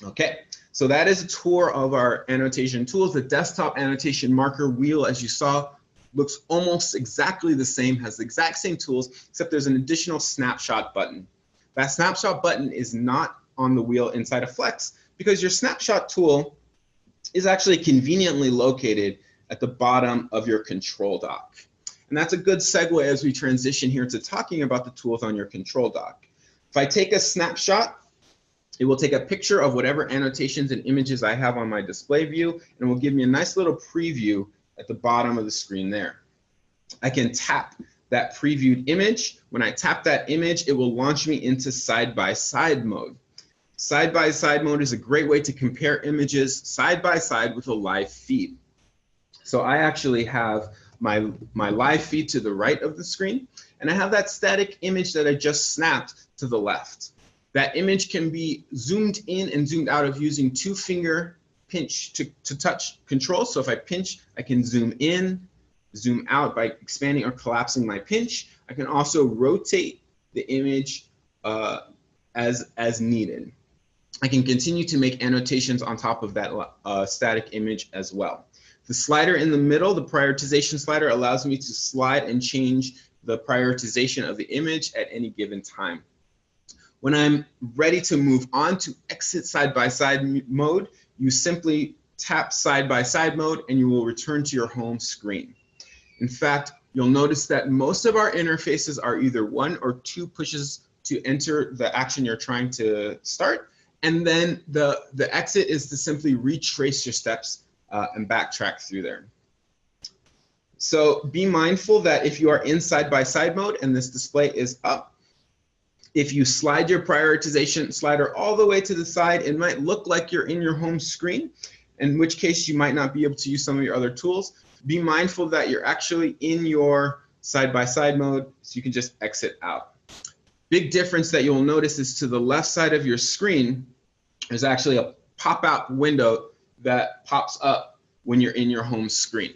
Okay, so that is a tour of our annotation tools. The desktop annotation marker wheel, as you saw, looks almost exactly the same, has the exact same tools, except there's an additional snapshot button. That snapshot button is not on the wheel inside of Flex because your snapshot tool is actually conveniently located at the bottom of your control dock. And that's a good segue as we transition here to talking about the tools on your control dock. If I take a snapshot, it will take a picture of whatever annotations and images I have on my display view, and will give me a nice little preview at the bottom of the screen there. I can tap that previewed image. When I tap that image, it will launch me into side-by-side mode. Side-by-side mode is a great way to compare images side by side with a live feed. So I actually have my live feed to the right of the screen, and I have that static image that I just snapped to the left. That image can be zoomed in and zoomed out of using 2-finger pinch to touch controls. So if I pinch, I can zoom in, zoom out by expanding or collapsing my pinch. I can also rotate the image as needed. I can continue to make annotations on top of that static image as well. The slider in the middle, the prioritization slider, allows me to slide and change the prioritization of the image at any given time. When I'm ready to move on to exit side-by-side mode, you simply tap side-by-side mode and you will return to your home screen. In fact, you'll notice that most of our interfaces are either 1 or 2 pushes to enter the action you're trying to start. And then the exit is to simply retrace your steps and backtrack through there. So be mindful that if you are in side-by-side mode and this display is up, if you slide your prioritization slider all the way to the side, it might look like you're in your home screen, in which case you might not be able to use some of your other tools. Be mindful that you're actually in your side-by-side mode, so you can just exit out. Big difference that you'll notice is to the left side of your screen, there's actually a pop-out window that pops up when you're in your home screen.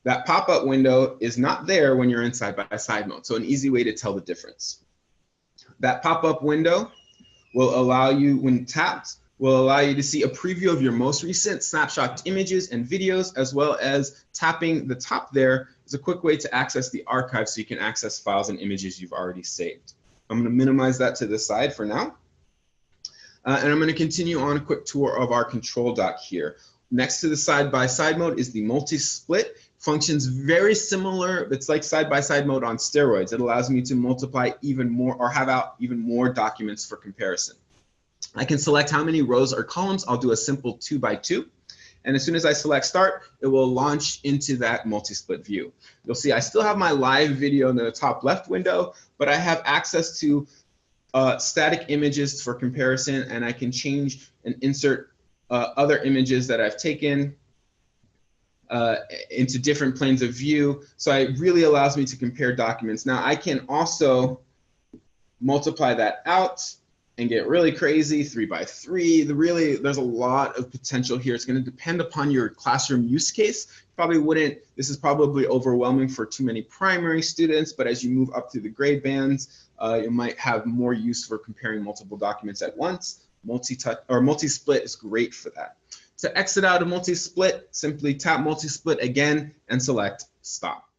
That pop-up window is not there when you're in side-by-side mode, so an easy way to tell the difference. That pop-up window will allow you, when tapped, will allow you to see a preview of your most recent snapshot images and videos, as well as tapping the top there is a quick way to access the archive so you can access files and images you've already saved. I'm going to minimize that to the side for now. And I'm going to continue on a quick tour of our control dock here. Next to the side-by-side mode is the multi-split. Functions very similar. It's like side-by-side mode on steroids. It allows me to multiply even more or have out even more documents for comparison. I can select how many rows or columns. I'll do a simple 2x2. And as soon as I select start, it will launch into that multi-split view. You'll see I still have my live video in the top left window, but I have access to static images for comparison, and I can change and insert other images that I've taken into different planes of view. So it really allows me to compare documents. Now I can also multiply that out and get really crazy, 3x3. There's a lot of potential here. It's going to depend upon your classroom use case. This is probably overwhelming for too many primary students, but as you move up through the grade bands, you might have more use for comparing multiple documents at once. Multi-split is great for that. To exit out of multi-split, simply tap multi-split again and select stop.